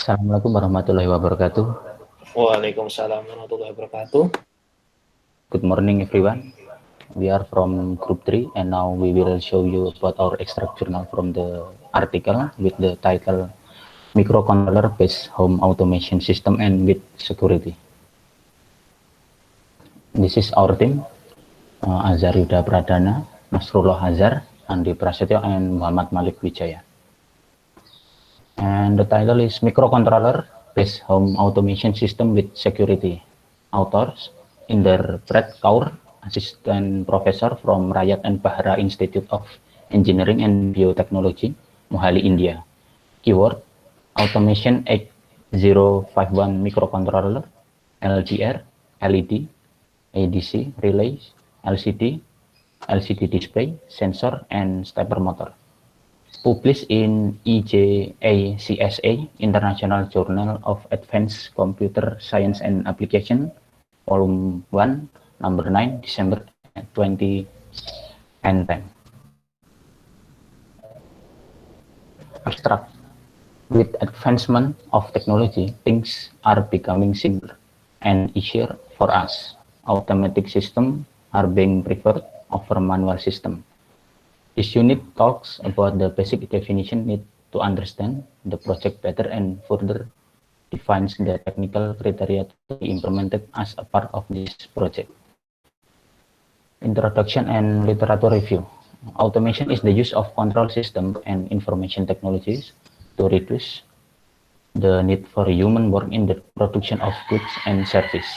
Assalamualaikum warahmatullahi wabarakatuh. Waalaikumsalam warahmatullahi wabarakatuh. Good morning, everyone. We are from Group 3, and now we will show you about our extract journal from the article with the title Microcontroller Based Home Automation System and with Security. This is our team, Azhar Yudha Pradana, Nasrulloh Azhar, Andi Prasetyo, and Muhammad Walik Wijaya. And the title is Microcontroller Based Home Automation System with Security. Authors Inderpreet Kaur, Assistant Professor from Rayat and Bahra Institute of Engineering and Biotechnology, Mohali, India. Keyword: Automation 8051 Microcontroller, LGR, LED, ADC, relays, LCD display, sensor, and stepper motor. Published in EJACSA, International Journal of Advanced Computer Science and Application, Volume 1, Number 9, December 2010. Abstract. With advancement of technology, things are becoming simpler and easier for us. Automatic systems are being preferred over manual systems. This unit talks about the basic definition needed to understand the project better and further defines the technical criteria to be implemented as a part of this project. Introduction and literature review. Automation is the use of control systems and information technologies to reduce the need for human work in the production of goods and services.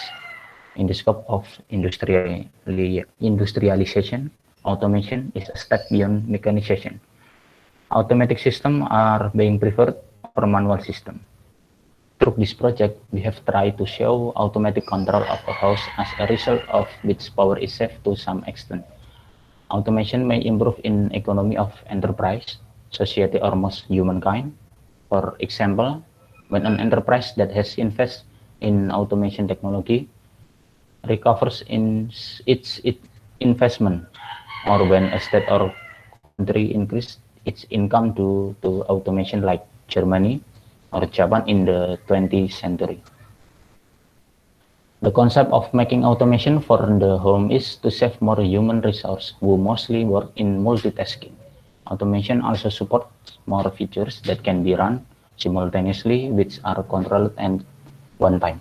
In the scope of industrialization, automation is a step beyond mechanization. Automatic systems are being preferred over manual systems. Through this project, we have tried to show automatic control of a house as a result of which power is saved to some extent. Automation may improve in economy of enterprise, society, or most humankind. For example, when an enterprise that has invested in automation technology recovers in its investment, or when a state or country increase its income due to automation like Germany or Japan in the 20th century. The concept of making automation for the home is to save more human resources who mostly work in multitasking. Automation also supports more features that can be run simultaneously, which are controlled at one time.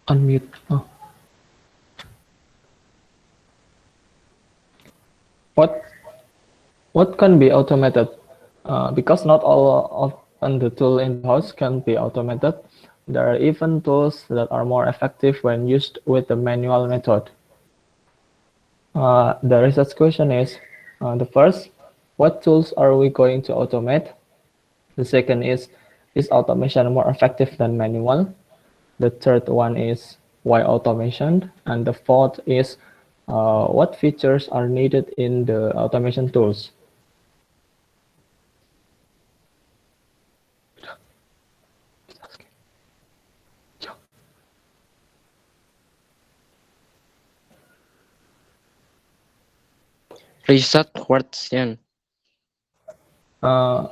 Unmute. Oh. What can be automated? Because not all of the tools in the house can be automated. There are even tools that are more effective when used with the manual method. The research question is, the first, what tools are we going to automate? The second is automation more effective than manual? The third one is, why automation? And the fourth is, what features are needed in the automation tools? Research question. And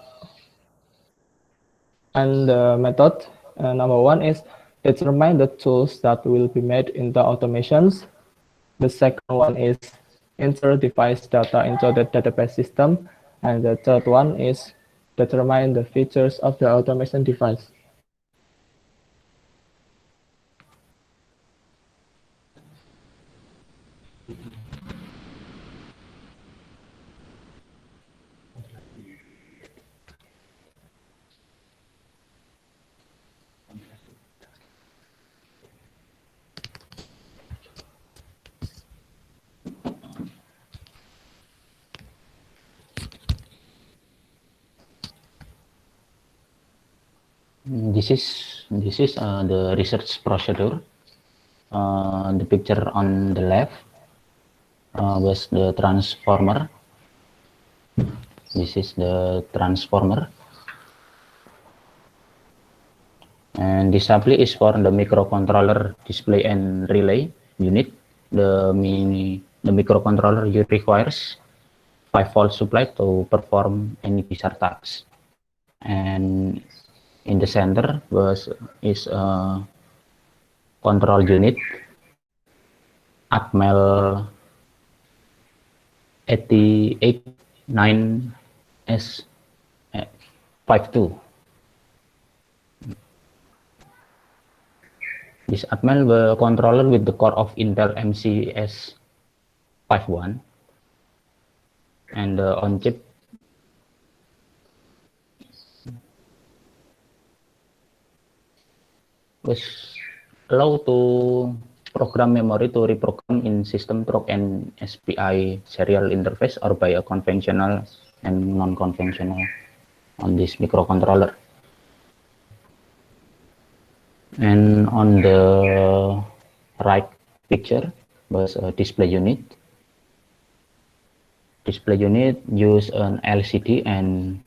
the method, number one is determine the tools that will be made into automations. The second one is enter device data into the database system. And the third one is determine the features of the automation device. This is the research procedure. The picture on the left was the transformer. This is the transformer. And this assembly is for the microcontroller display and relay unit. The microcontroller requires 5-volt supply to perform any desired task. And in the center is a control unit Atmel 889S52. This Atmel controller with the core of Intel MCS 51 and on-chip was allow to program memory to reprogram in system through an SPI serial interface or by a conventional and non-conventional on this microcontroller. And on the right picture was a display unit. Display unit use an LCD and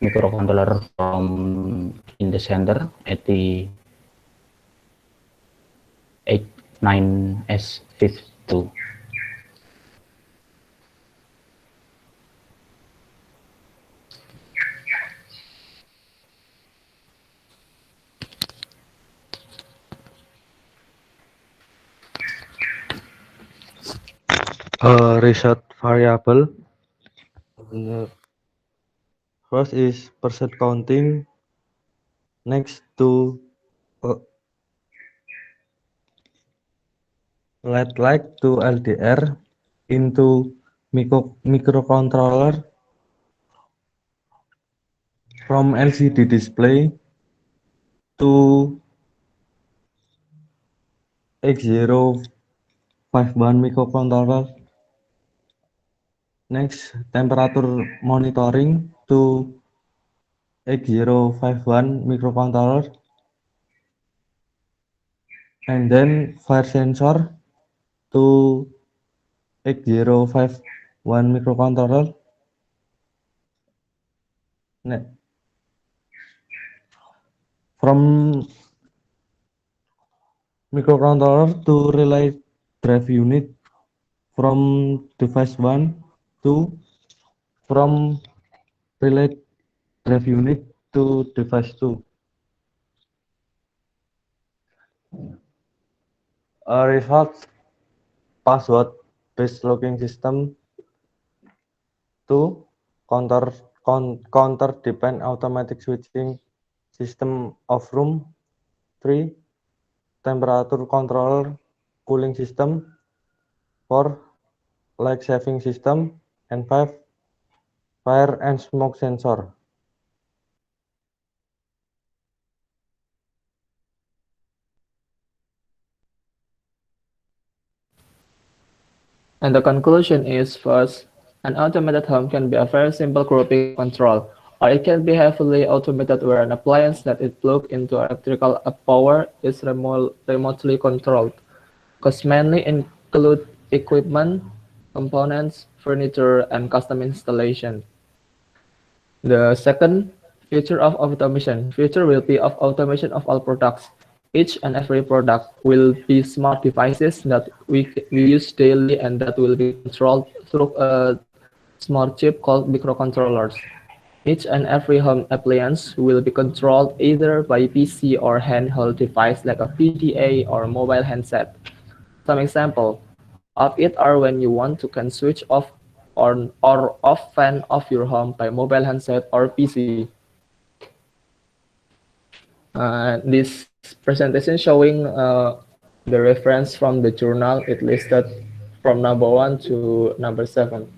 microcontroller from in the center at the 89S52. Reset variable. First is percent counting. Next to let like to LDR into microcontroller from LCD display to X051 microcontroller. Next, temperature monitoring to X051 microcontroller, and then fire sensor to X051 microcontroller. From microcontroller to relay drive unit, from device 1 to from relay drive unit to device 2. Result password based locking system to counter depend automatic switching system of room. 3 temperature controller cooling system. 4 light saving system, and 5 fire and smoke sensor. And the conclusion is, first, an automated home can be a very simple grouping control, or it can be heavily automated where an appliance that is plugged into electrical power is remotely controlled. Costs mainly include equipment, components, furniture, and custom installation. The second feature of automation. Future will be of automation of all products. Each and every product will be smart devices that we use daily and that will be controlled through a smart chip called microcontrollers. Each and every home appliance will be controlled either by PC or handheld device like a PDA or mobile handset. Some example of it are when you want to can switch off or off fan of your home by mobile handset or PC. This presentation showing the reference from the journal. It listed from number 1 to number 7.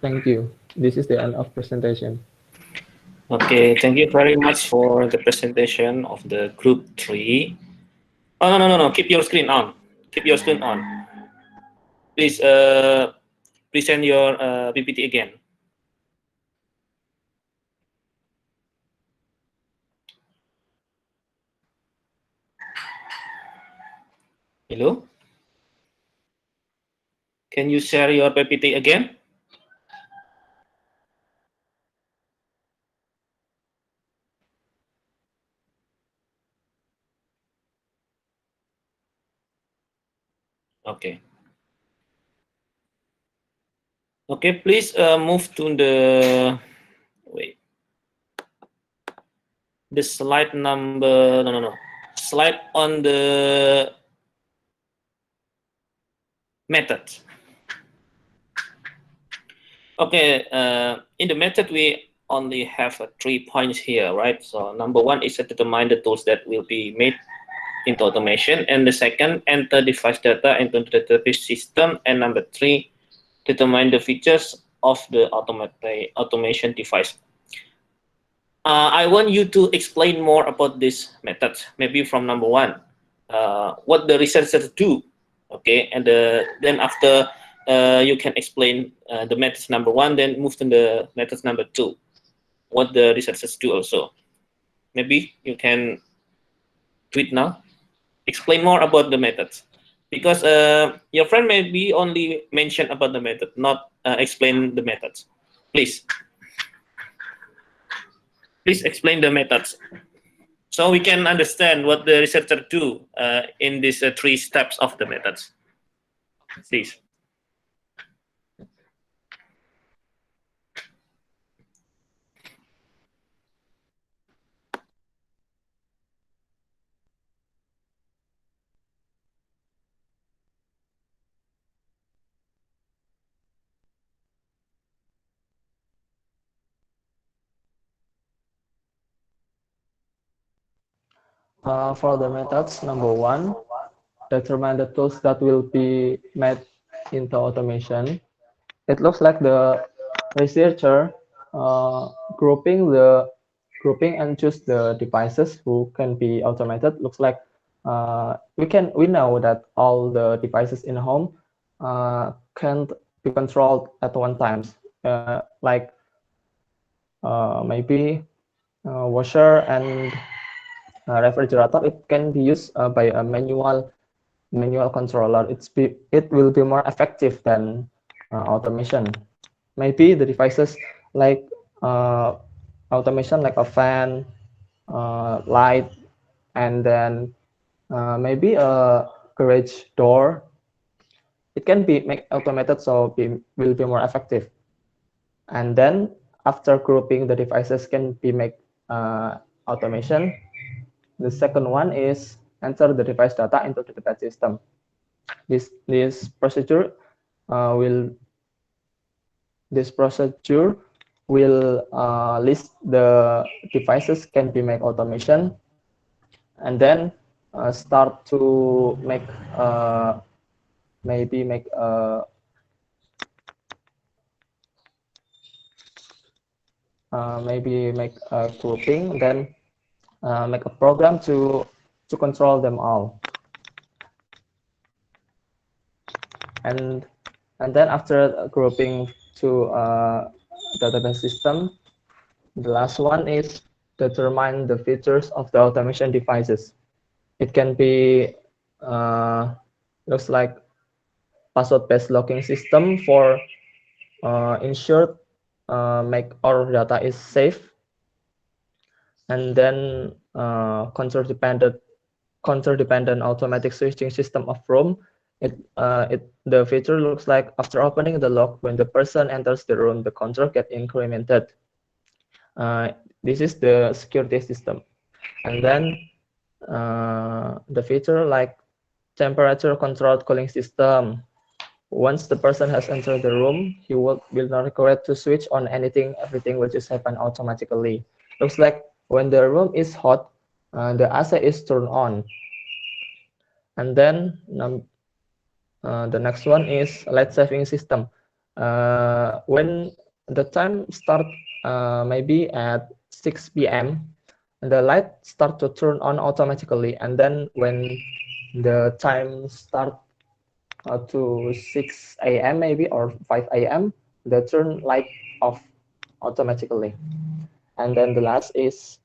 Thank you. This is the end of presentation. Okay, thank you very much for the presentation of the group 3. Oh, no. Keep your screen on. Keep your screen on. Please present your PPT again. Hello? Can you share your PPT again? Okay. Okay, please move to the the slide number. No. Slide on the method. Okay, in the method we only have 3 points here, right? So number 1 is to determine the tools that will be made into automation, and the second, enter device data into the database system, and number 3, determine the features of the automation device. I want you to explain more about this method, maybe from number 1, what the researchers do, okay, and then after you can explain the methods number 1, then move to the methods number 2, what the researchers do also. Maybe you can do it now. Explain more about the methods, because your friend maybe only mention about the method, not explain the methods. Please explain the methods, so we can understand what the researcher do in these 3 steps of the methods. Please. For the methods, number 1, determine the tools that will be made into automation. It looks like the researcher grouping and choose the devices who can be automated. Looks like we know that all the devices in home can't be controlled at one time. Like maybe washer and refrigerator, it can be used by a manual controller. It will be more effective than automation. Maybe the devices like automation, like a fan, light, and then maybe a garage door. It can be make automated, so will be more effective. And then after grouping, the devices can be make automation. The second one is enter the device data into the database system. This procedure will list the devices can be make automation, and then start to make maybe make a grouping, then make a program to control them all. And then after grouping to database system, the last one is determine the features of the automation devices. It can be looks like password-based locking system for ensure make our data is safe, and then control-dependent automatic switching system of room. The feature looks like after opening the lock, when the person enters the room, the control get incremented. This is the security system. And then the feature like temperature controlled cooling system. Once the person has entered the room, he will not require to switch on everything will just happen automatically. Looks like when the room is hot, the AC is turned on. And then the next one is light saving system. When the time start maybe at 6 p.m., the light start to turn on automatically, and then when the time start to 6 a.m. maybe or 5 a.m., the turn light off automatically. And then the last is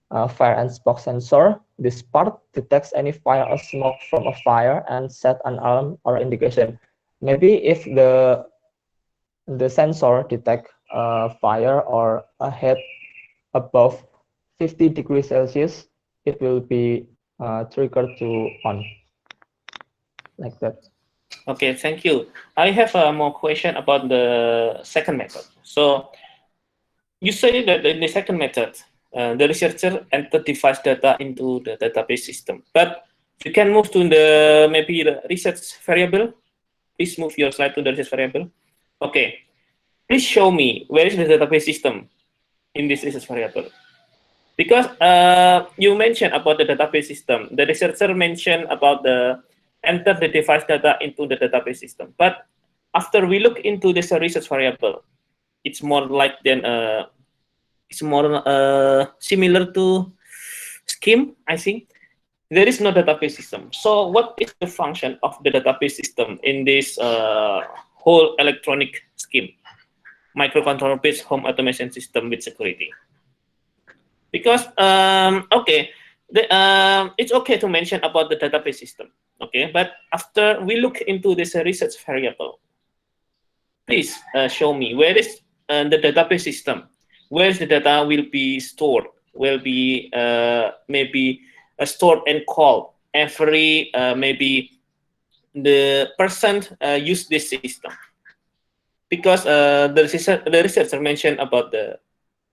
fire and smoke sensor. This part detects any fire or smoke from a fire and set an alarm or indication. Maybe if the sensor detect fire or a heat above 50 degrees Celsius, it will be triggered to on, like that. Okay, thank you. I have more question about the second method. So you say that in the second method, the researcher enter device data into the database system, but you can move to the maybe the research variable. Please move your slide to the research variable. Okay, please show me where is the database system in this research variable. Because you mentioned about the database system, the researcher mentioned about the enter the device data into the database system. But after we look into this research variable, it's more like then it's more similar to scheme, I think. There is no database system. So what is the function of the database system in this whole electronic scheme? Microcontroller-based home automation system with security. Because okay, it's okay to mention about the database system, okay, but after we look into this research variable, please show me where is the database system, where the data will be stored, will be maybe stored and called every maybe the person use this system. Because the researcher mentioned about the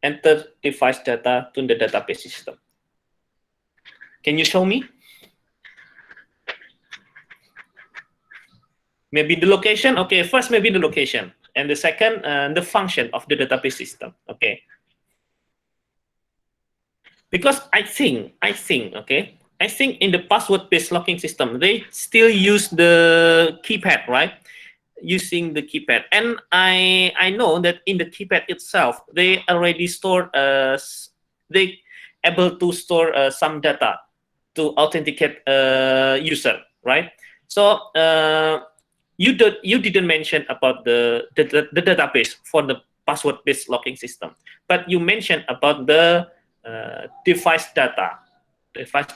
enter device data to the database system. Can you show me? Maybe the location. Okay, first maybe the location, and the second the function of the database system. Okay. Because I think okay, I think in the password-based locking system they still use the keypad, right? Using the keypad, and I know that in the keypad itself they already stored they able to store some data to authenticate user, right? So you didn't mention about the database for the password-based locking system, but you mentioned about the device data, device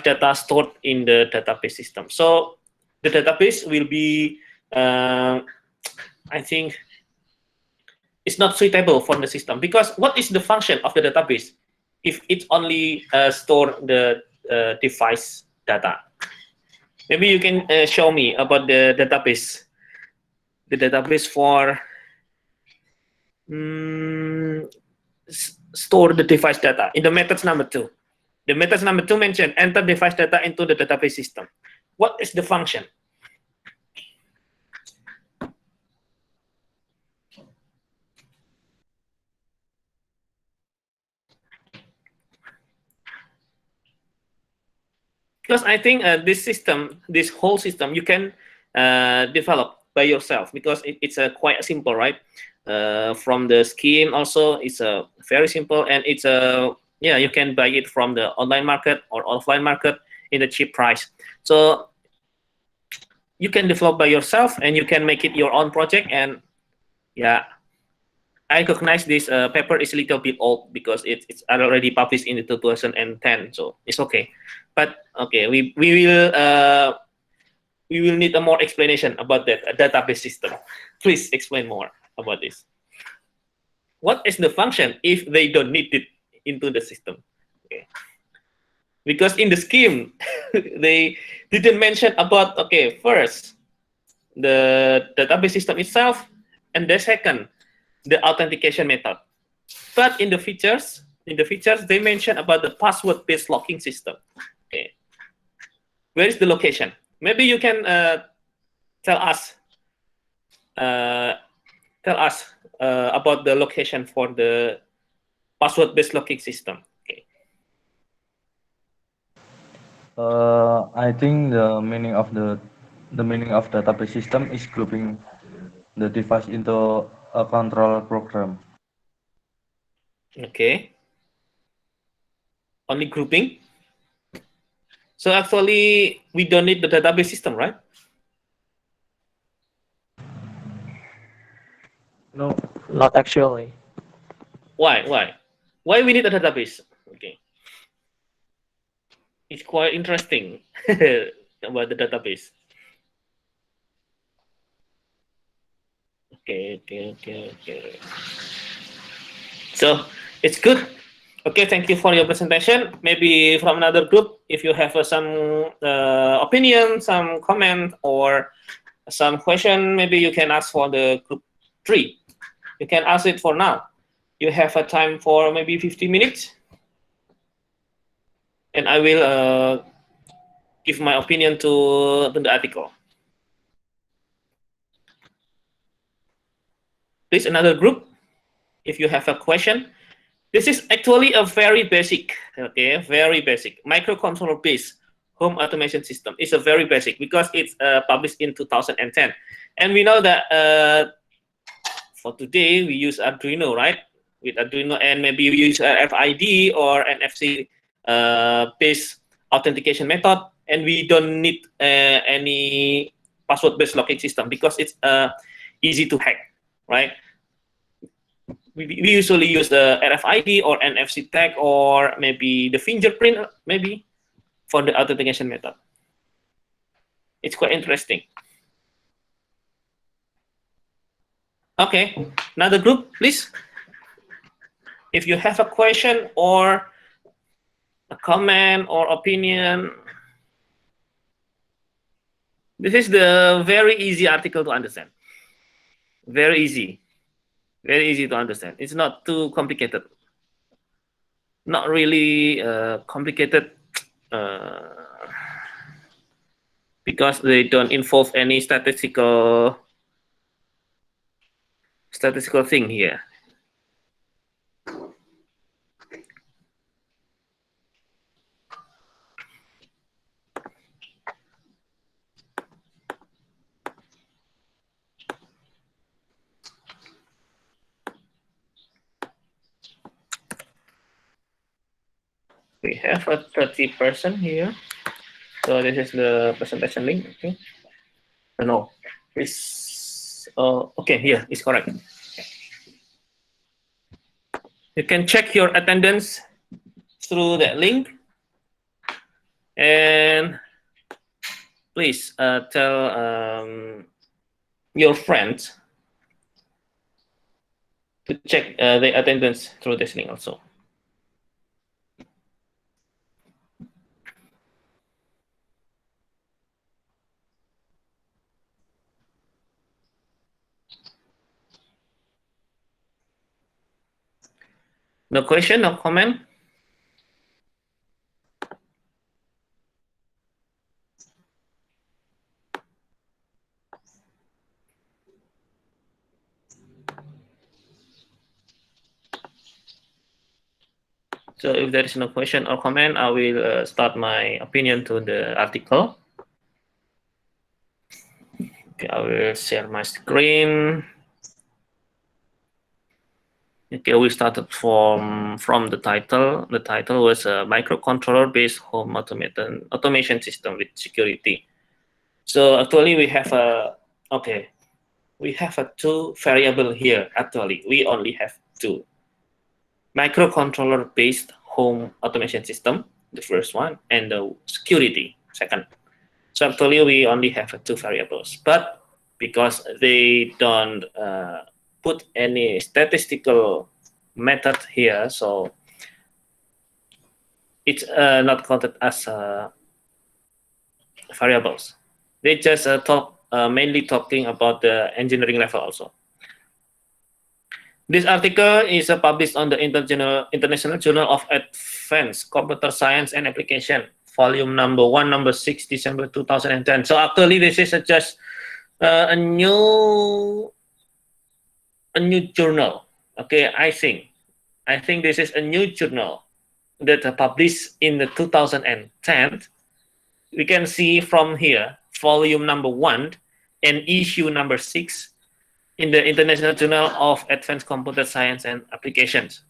data stored in the database system. So the database will be, I think, it's not suitable for the system, because what is the function of the database if it only store the device data? Maybe you can show me about the database for store the device data in the methods number 2. The methods number 2 mentioned enter device data into the database system. What is the function? Because I think this whole system, you can develop by yourself, because it's quite simple, right? From the scheme also, it's very simple, and it's yeah, you can buy it from the online market or offline market in a cheap price. So you can develop by yourself, and you can make it your own project. And yeah, I recognize this paper is a little bit old because it's already published in 2010, so it's okay. But okay, we will need a more explanation about that database system. Please explain more about this. What is the function if they don't need it into the system? Okay. Because in the scheme they didn't mention about, okay, first the database system itself, and the second the authentication method. But in the features they mention about the password-based locking system. Okay, where is the location? Maybe you can tell us about the location for the password-based locking system. Okay. I think the meaning of database system is grouping the device into a control program. Okay. Only grouping. So actually, we don't need the database system, right? No, not actually. Why? Why we need a database? Okay. It's quite interesting about the database. Okay. So it's good. Okay, thank you for your presentation. Maybe from another group, if you have some opinion, some comment, or some question, maybe you can ask for the group 3. You can ask it for now. You have a time for maybe 50 minutes. And I will give my opinion to the article. Please, another group, if you have a question. This is actually a very basic, okay, very basic microcontroller based home automation system. It's a very basic because it's published in 2010, and we know that for today we use Arduino, right? With Arduino, and maybe we use RFID or NFC based authentication method, and we don't need any password based locking system because it's easy to hack, right? We usually use the RFID or NFC tag or maybe the fingerprint maybe for the authentication method. It's quite interesting. Okay, another group, please. If you have a question or a comment or opinion, this is the very easy article to understand. Very easy. Very easy to understand. It's not too complicated. Not really complicated because they don't involve any statistical thing here. We have a 30% here. So this is the presentation link. Okay. No, it's okay. Here it's correct. You can check your attendance through that link, and please tell your friends to check the attendance through this link also. No question, no comment? So if there is no question or comment, I will start my opinion to the article. Okay, I will share my screen. Okay, we started from the title. The title was a microcontroller-based home automation system with security. So actually, we have two variable here. Actually, we only have two. Microcontroller-based home automation system, the first one, and the security, second. So actually, we only have two variables, but because they don't put any statistical method here, so it's not counted as variables. They just mainly talking about the engineering level also. This article is published on the International Journal of Advanced Computer Science and Application, volume number 1, number 6, December 2010. So actually, this is just a new journal. Okay, I think this is a new journal that published in the 2010. We can see from here, volume number 1 and issue number 6 in the International Journal of Advanced Computer Science and Applications.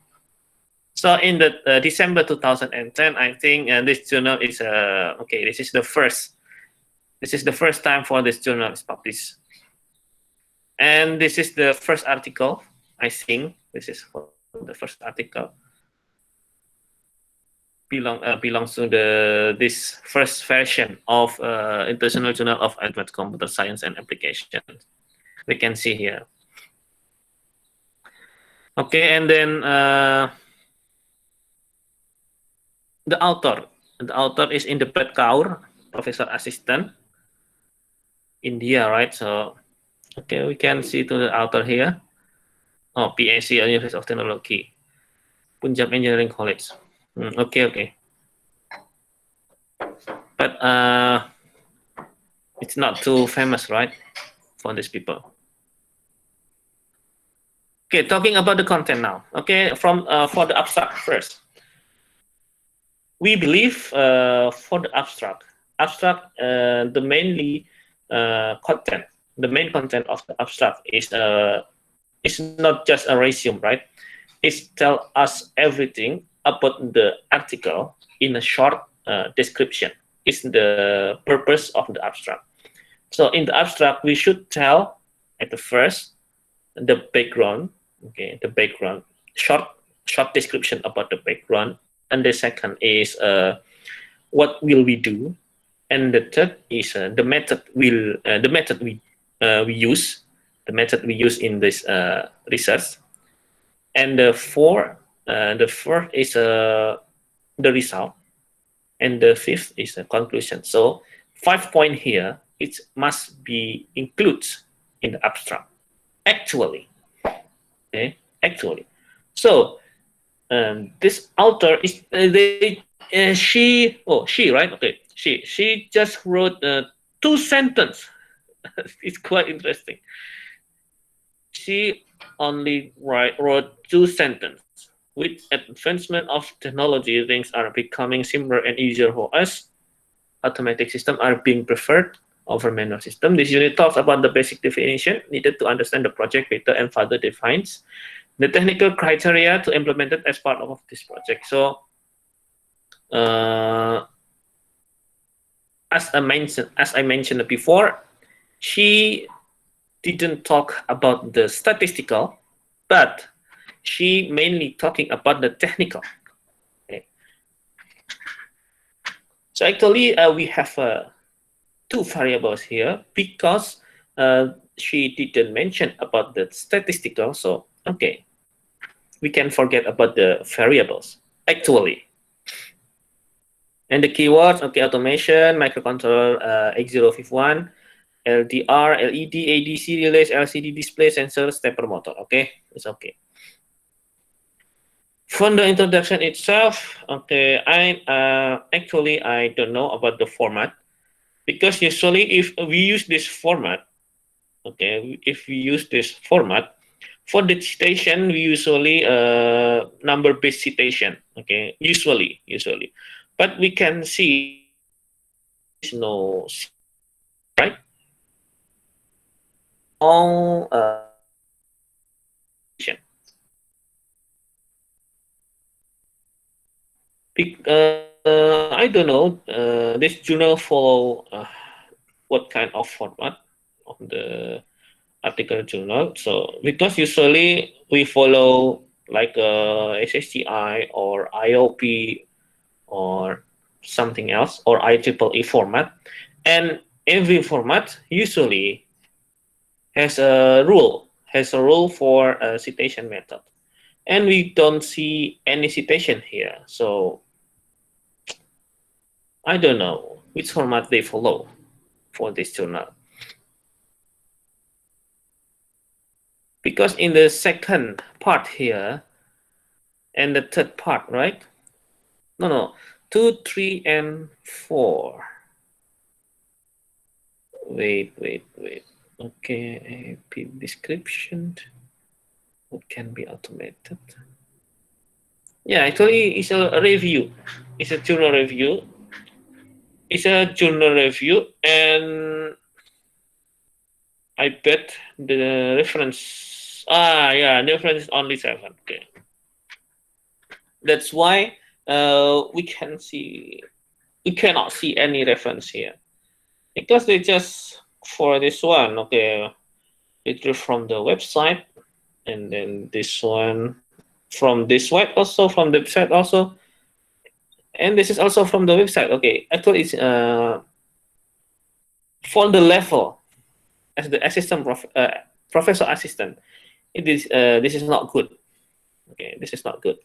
So in the December 2010, I think this journal is okay. This is the first time for this journal is published, and this is the first article. I think this is for the first article. Belongs to this first version of International Journal of Advanced Computer Science and Applications. We can see here. Okay, and then the author. The author is Inderpreet Kaur, professor assistant, India, right? So, okay, we can see to the author here. Oh, PAC, University of Technology, Punjab Engineering College. Okay. But it's not too famous, right, for these people. Okay, talking about the content now. Okay, from for the abstract first. We believe for the abstract, the main content of the abstract is not just a resume, right? It tells us everything about the article in a short description. It's the purpose of the abstract. So in the abstract, we should tell at the first the background, okay, the background, short description about the background, and the second is what will we do, and the third is the method we use, in this research, and the fourth is the result, and the fifth is a conclusion. So 5 points here, it must be included in the abstract. Actually, so this author is she right? Okay, she just wrote 2 sentences. It's quite interesting. She only wrote 2 sentences. With advancement of technology, things are becoming simpler and easier for us. Automatic systems are being preferred over manual system. This unit talks about the basic definition needed to understand the project better and further defines the technical criteria to implement it as part of this project. So, as I mentioned before, she didn't talk about the statistical, but she mainly talking about the technical. Okay. So actually, we have 2 variables here because she didn't mention about the statistical. So okay, we can forget about the variables actually. And the keywords, okay, automation, microcontroller, X051, LDR, LED, ADC relays, LCD display, sensor, stepper motor. Okay, it's okay. From the introduction itself, okay, I don't know about the format, because usually if we use this format, okay, for the citation, we usually number-based citation, okay, usually, but we can see no, right? All I don't know. This journal follow what kind of format of the article journal. So because usually we follow like SSTI or IOP or something else, or IEEE format, and every format usually has a rule for a citation method, and we don't see any citation here. So I don't know which format they follow for this journal. Because in the second part here and the third part, right? No, 2, 3, and 4. Wait. Okay, AP description. What can be automated? Yeah, actually, it's a review. It's a journal review. And I bet the reference. The reference is only 7. Okay, that's why we cannot see any reference here, because they just for this one. Okay, it is from the website, and then this one from this web also, from the website also, and this is also from the website. Okay, actually it's for the level as the assistant professor assistant. It is this is not good. Okay, this is not good.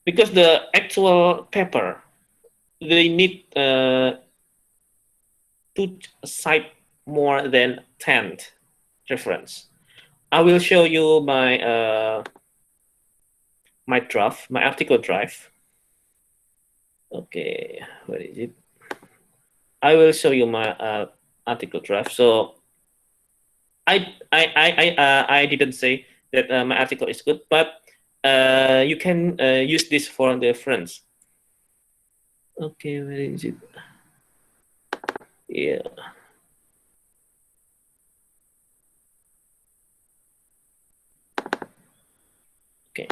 because the actual paper, they need to cite more than 10 reference. I will show you my my draft, my article draft. Okay, where is it? I will show you my article draft. So I didn't say that my article is good, but you can use this for the reference. Okay, where is it? Yeah. Okay.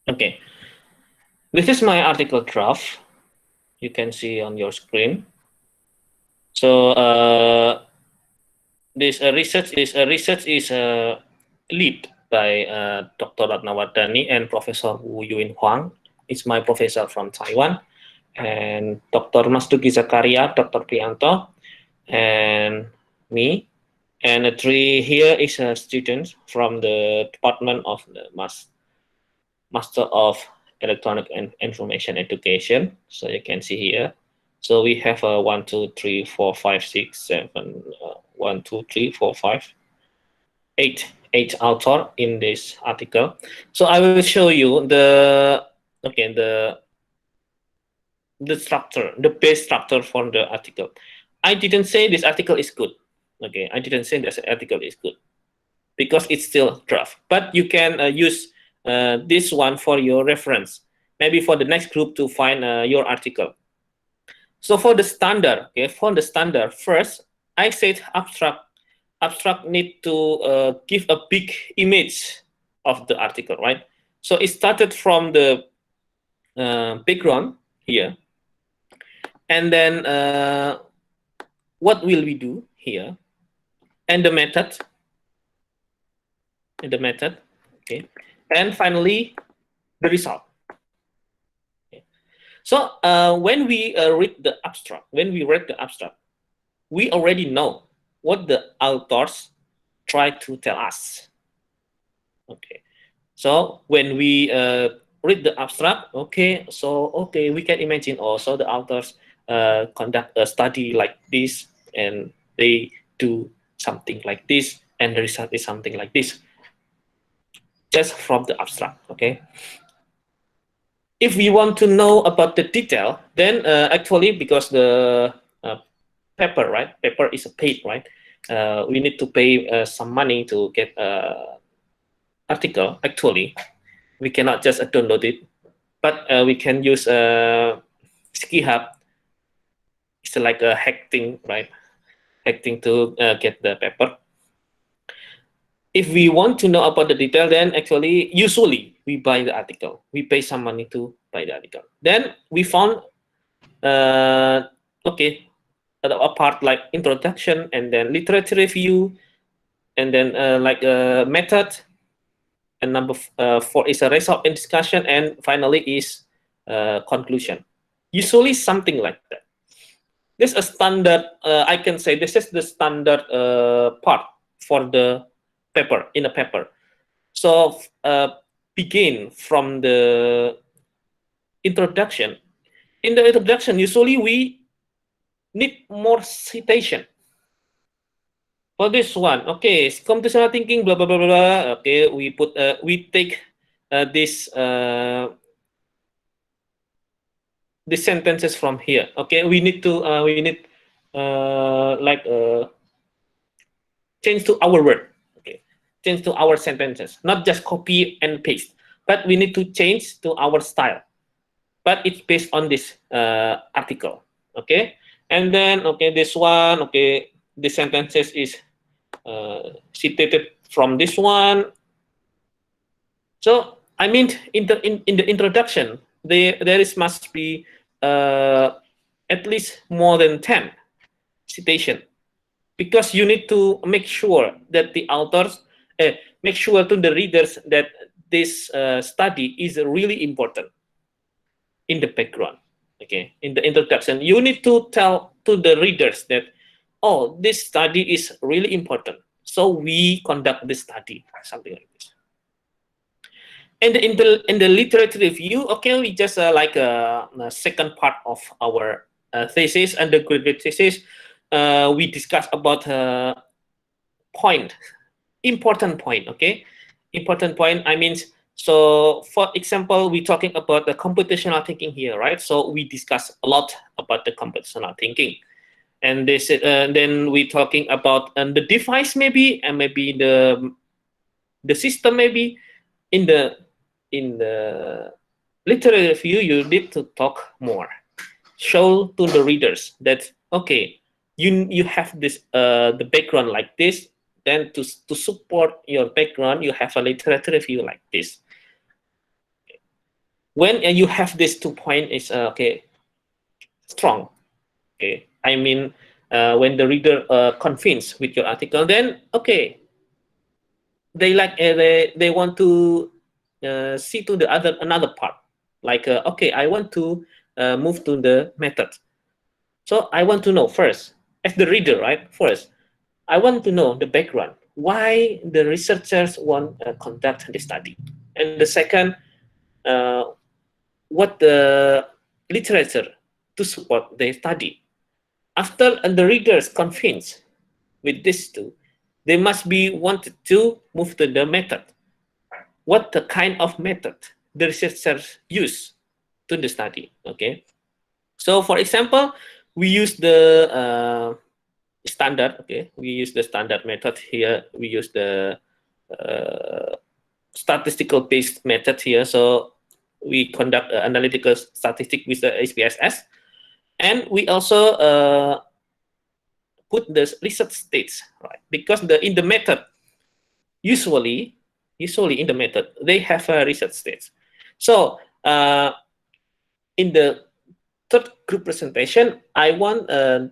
Okay. This is my article draft. You can see on your screen. So this research is lead by Dr. Ratnawardhani and Professor Wu Yuin Huang. It's my professor from Taiwan, and Dr. Mastuki Zakaria, Dr. Prianto, and me. And the three here is a student from the Department of the Master of Electronic and Information Education. So you can see here. So we have 1, 2, 3, 4, 5, 6, 7, 1, 2, 3, 4, 5, 8 author in this article. So I will show you the structure, the base structure for the article. I didn't say this article is good. Okay, I didn't say this article is good because it's still draft. But you can use this one for your reference, maybe for the next group to find your article. So for the standard, okay, for the standard, first I said abstract need to give a big image of the article, right? So it started from the background here, and then what will we do here, and the method, okay, and finally the result. Okay. So when we read the abstract, we already know what the authors try to tell us. Okay, so when we read the abstract, okay, we can imagine also the authors conduct a study like this, and they do something like this, and the result is something like this, just from the abstract. Okay, if we want to know about the detail, then actually, because the paper, right, paper is a paid, right, we need to pay some money to get article. Actually, we cannot just download it, but we can use SkiHub. It's like a hack thing, right? Hack thing to get the paper. If we want to know about the detail, then actually, usually we buy the article. We pay some money to buy the article. Then we found, okay, a part like introduction, and then literature review, and then like a method, and number 4 is a result and discussion, and finally is conclusion. Usually something like that. This is a standard, I can say this is the standard part for the paper, in a paper. So begin from the introduction. In the introduction, usually we need more citation. For this one, okay, computational thinking, blah blah blah blah. Okay, we put we take this sentences from here. Okay, we need to change to our word. Okay, change to our sentences, not just copy and paste, but we need to change to our style. But it's based on this article. Okay, and then okay, this one, okay, the sentences is cited from this one. So I mean, in the introduction, there must be at least more than 10 citation, because you need to make sure that the authors make sure to the readers that this study is really important in the background. Okay, in the introduction, you need to tell to the readers that, oh, this study is really important, so we conduct this study, something like this. And in the literature review, okay, we just like a second part of our thesis, undergraduate thesis. We discuss about important point. Okay, important point. I mean, so for example, we're talking about the computational thinking here, right? So we discuss a lot about the computational thinking, and this then we're talking about the device maybe, and maybe the system maybe. In the literary review, you need to talk more, show to the readers that, okay, you have this the background like this, then to support your background, you have a literature review like this. When you have this 2 point is okay, strong. Okay, I mean, when the reader convinced with your article, then okay, they like they want to see to the another part, like okay, I want to move to the method. So I want to know first, as the reader, right? First, I want to know the background, why the researchers want to conduct the study, and the second, what the literature to support their study. After the readers convinced with these two, they must be wanted to move to the method. What the kind of method the researchers use to the study? Okay, so for example, we use the standard. Okay, we use the standard method here. We use the statistical based method here. So we conduct analytical statistic with the SPSS, and we also put the research states, right? Because in the method, usually in the method, they have research states. So in the third group presentation, I want the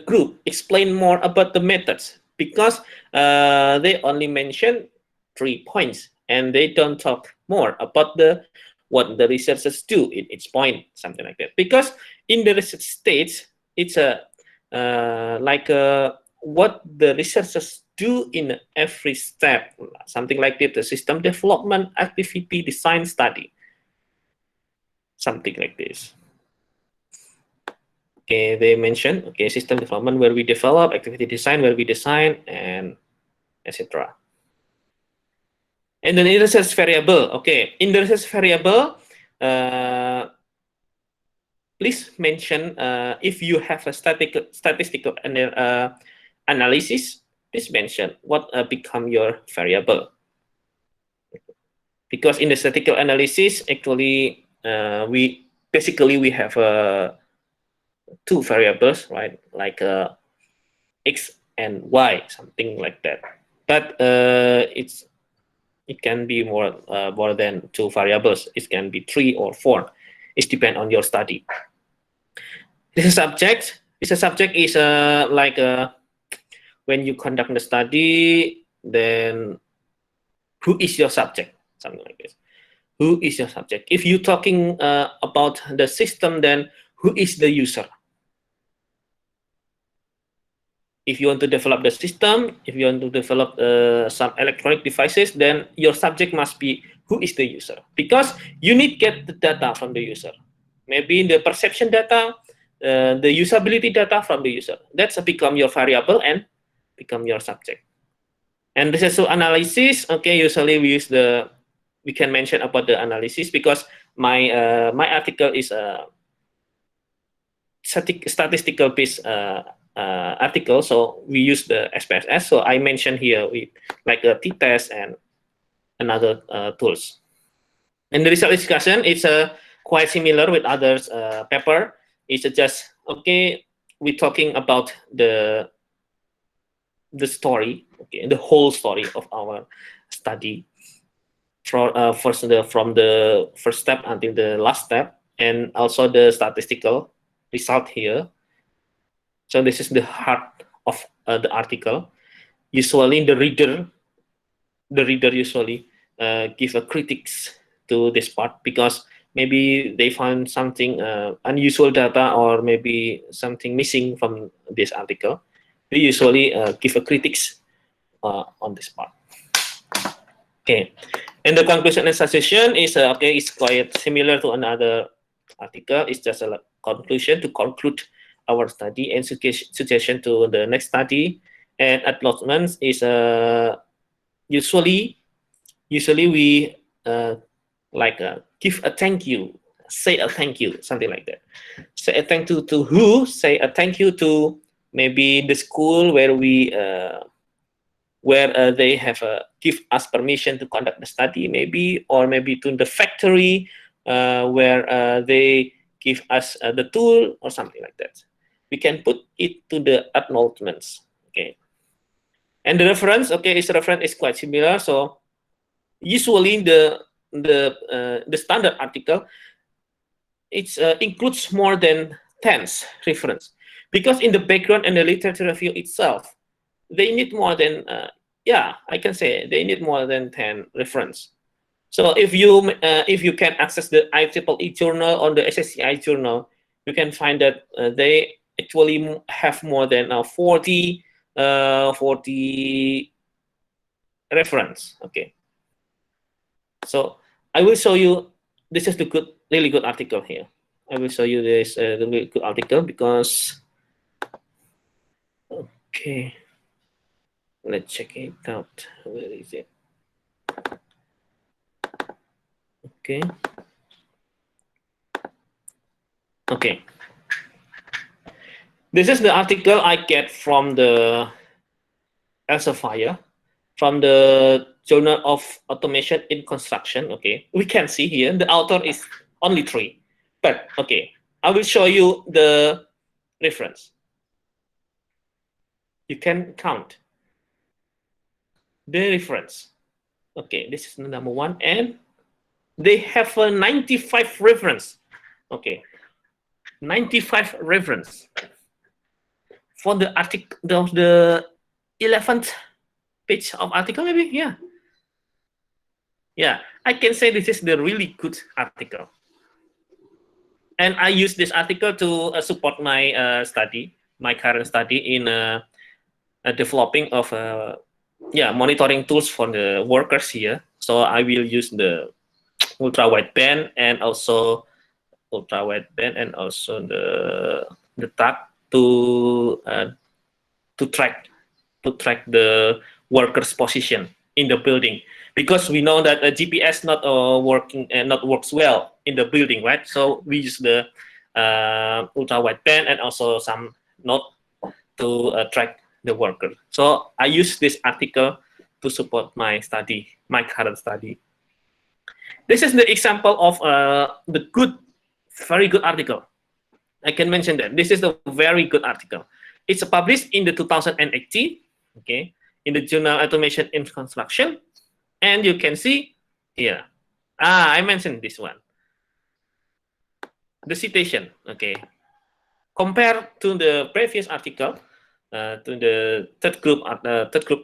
group explain more about the methods, because they only mention 3 points and they don't talk more about what the researchers do in each point, something like that. Because in the research states, it's what the researchers do in every step, something like that, the system development, activity, design, study, something like this. Okay, they mention, okay, system development where we develop, activity design where we design, and etc. And then in research variable, okay, in the research variable, please mention if you have a statistical analysis, please mention what become your variable. Because in the statistical analysis, actually, we have 2 variables, right? Like X and Y, something like that. But it can be more than 2 variables. It can be 3 or 4. It depends on your study. This is subject. This subject is like when you conduct the study, then who is your subject? Something like this. Who is your subject? If you're talking about the system, then who is the user? If you want to develop the system, if you want to develop some electronic devices, then your subject must be who is the user, because you need to get the data from the user. Maybe the perception data, the usability data from the user. That's become your variable and become your subject. And this is analysis. Okay, usually we can mention about the analysis, because my article is a statistical based article, so we use the SPSS. So I mentioned here like a t-test and another tools. And the result discussion is quite similar with others paper. It's just, okay, we're talking about the story, okay, the whole story of our study, from the first step until the last step, and also the statistical result here. So this is the heart of the article. Usually the reader usually give a critiques to this part, because maybe they found something unusual data, or maybe something missing from this article, they usually give a critics on this part. Okay, and the conclusion and suggestion is okay, it's quite similar to another article. It's just a conclusion to conclude our study, and suggestion to the next study, and acknowledgements is usually we give a thank you, say a thank you, something like that. Say a thank you to who? Say a thank you to maybe the school where we they have give us permission to conduct the study, maybe, or maybe to the factory where they give us the tool or something like that. We can put it to the acknowledgements. Okay, and the reference, okay, its reference is quite similar. So usually the standard article, it includes more than 10 reference, because in the background and the literature review itself, they need more than I can say they need more than 10 reference. So if you can access the IEEE journal or the SSCI journal, you can find that they actually have more than 40 reference. Okay, so I will show you. This is the really good article here. I will show you this the really good article because. Okay, let's check it out. Where is it? Okay. Okay. This is the article I get from the Elsevier, from the Journal of Automation in Construction. Okay, we can see here the author is only 3, but okay, I will show you the reference. You can count the reference. Okay, this is the number 1, and they have a 95 reference. Okay, 95 reference for the article, the 11th page of article, maybe. Yeah, I can say this is the really good article, and I use this article to support my study, my current study in developing of monitoring tools for the workers here. So I will use the ultra wideband and also the tag to track the workers' position in the building, because we know that a GPS not works well in the building, right? So we use the ultra wideband and also some node to track the worker. So I use this article to support my study, my current study. This is the example of the very good article. I can mention that this is a very good article. It's published in the 2018, okay, in the Journal Automation in Construction, and you can see here. I mentioned this one. The citation, okay, compared to the previous article, to the third group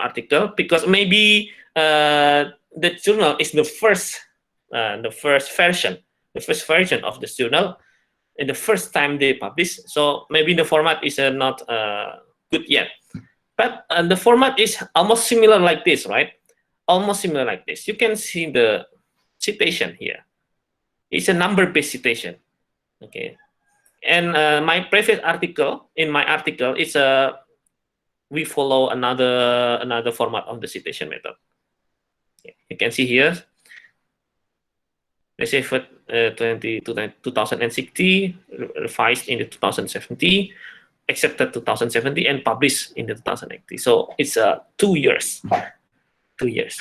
article, because maybe the journal is the first version of the journal, and the first time they publish. So maybe the format is not good yet, but the format is almost similar like this, right? Almost similar like this. You can see the citation here. It's a number-based citation, okay. And my previous article, it's we follow another format of the citation method. You can see here. Let's say for 2060, revised in the 2070, accepted 2070, and published in the 2080. So it's 2 years. 2 years.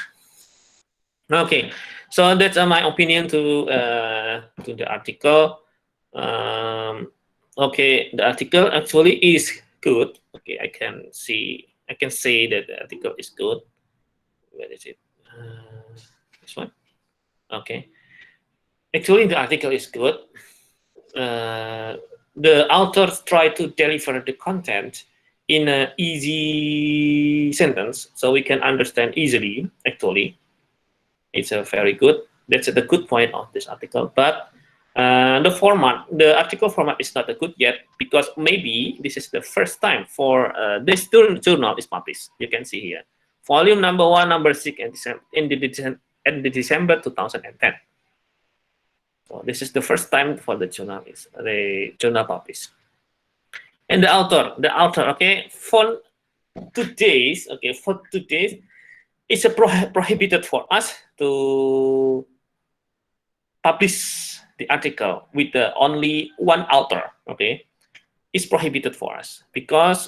Okay, so that's my opinion to the article. Okay, the article actually is good. Okay, I can say that the article is good. Where is it? This one. Okay. Actually, the article is good. The authors try to deliver the content in an easy sentence, so we can understand easily. Actually, it's a very good. That's the good point of this article. But The format, the article format is not good yet because maybe this is the first time for this journal is published. You can see here, volume number 1, number 6, in the December 2010. So this is the first time for the journal published. And the author, okay, for today's, it's a prohibited for us to publish the article with only one author. Okay, it's prohibited for us because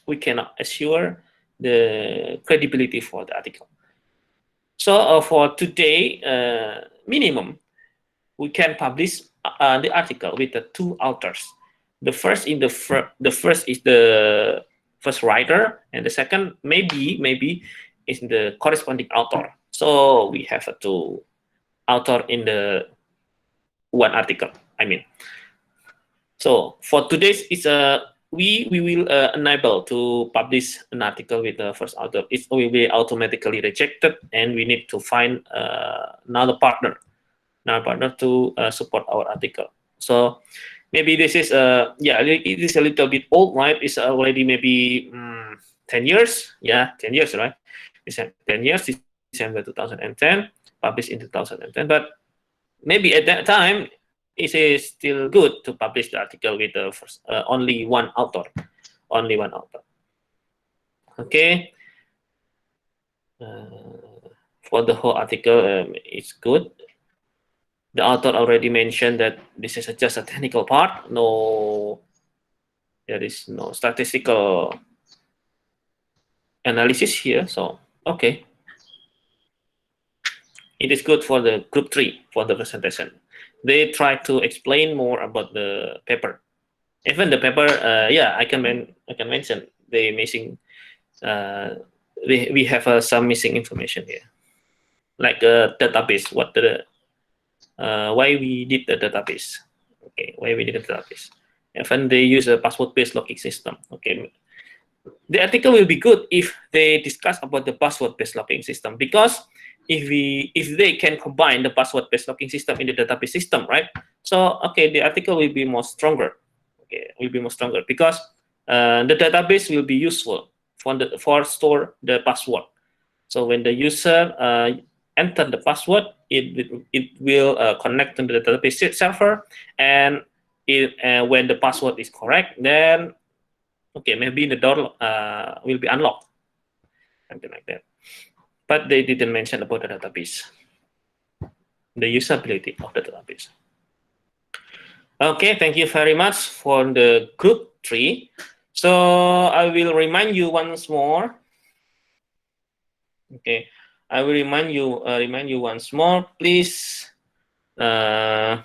we cannot assure the credibility for the article. So for today, minimum, we can publish the article with the 2 authors. The first is the first writer, and the second maybe is the corresponding author. So we have 2 author in the one article. I mean, so for today's is we will enable to publish an article with the first author. It will be automatically rejected, and we need to find another partner to support our article. So maybe this is it is a little bit old, right? It's already maybe 10 years. Yeah, 10 years, right? It's 10 years, December 2010, published in 2010. But maybe at that time, it is still good to publish the article with the first, only one author. Okay. For the whole article, it's good. The author already mentioned that this is just a technical part. There is no statistical analysis here. So, okay. It is good for the group 3 for the presentation. They try to explain more about the paper. Even the paper, I can mention they missing. We have some missing information here, like a database. Why we did the database? Okay, why we did the database? Even they use a password-based locking system. Okay, the article will be good if they discuss about the password-based locking system, because if they can combine the password-based locking system in the database system, right? So okay, the article will be more stronger. Okay, will be more stronger because the database will be useful for store the password. So when the user enter the password, it will connect to the database server, and when the password is correct, then okay, maybe the door will be unlocked, something like that. But they didn't mention about the database, the usability of the database. Okay, thank you very much for the group 3. So I will remind you once more. Okay, I will remind you once more. Please check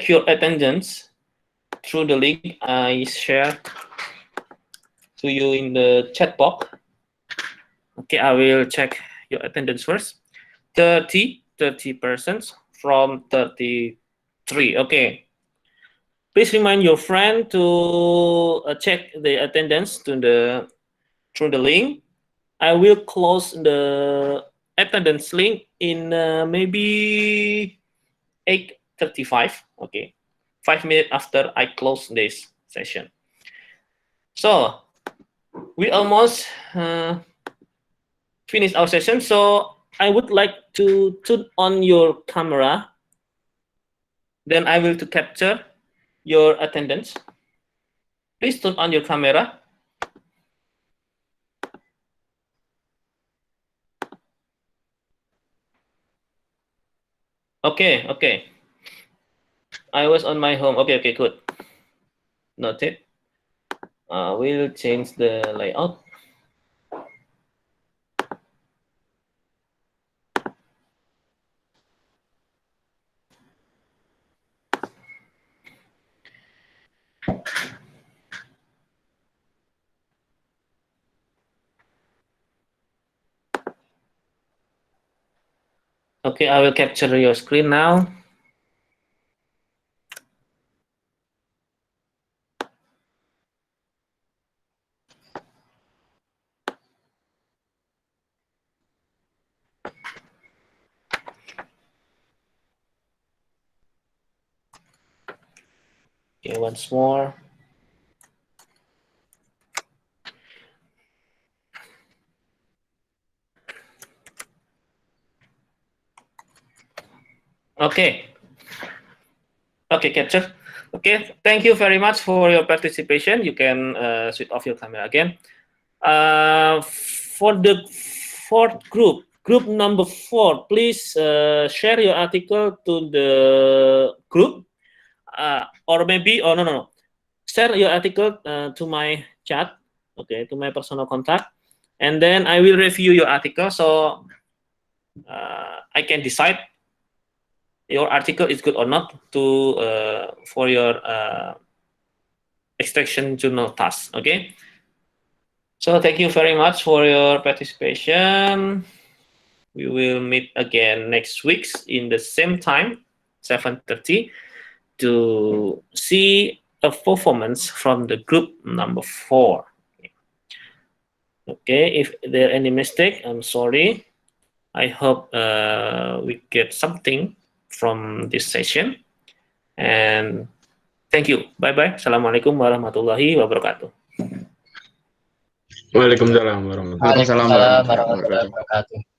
your attendance through the link I share to you in the chat box. Okay, I will check your attendance first. 30 persons from 33. Okay. Please remind your friend to check the attendance through the link. I will close the attendance link in maybe 8:35. Okay, 5 minutes after I close this session. So we almost finished our session. So I would like to turn on your camera. Then I will to capture your attendance. Please turn on your camera. Okay. I was on my home. Okay, good. Noted. We'll change the layout. Okay, I will capture your screen now. Okay, once more. Okay. Okay, capture. Okay, thank you very much for your participation. You can switch off your camera again. For the fourth group, group number 4, please share your article to the group, or maybe, no, share your article to my chat, okay, to my personal contact, and then I will review your article, so I can decide your article is good or not to for your extraction journal task. Okay. So thank you very much for your participation. We will meet again next week in the same time, 7:30, to see a performance from the group number 4. Okay, if there are any mistake, I'm sorry. I hope we get something from this session. And thank you. Bye-bye. Assalamualaikum warahmatullahi wabarakatuh. Waalaikumsalam warahmatullahi wabarakatuh. Waalaikumsalam warahmatullahi wabarakatuh.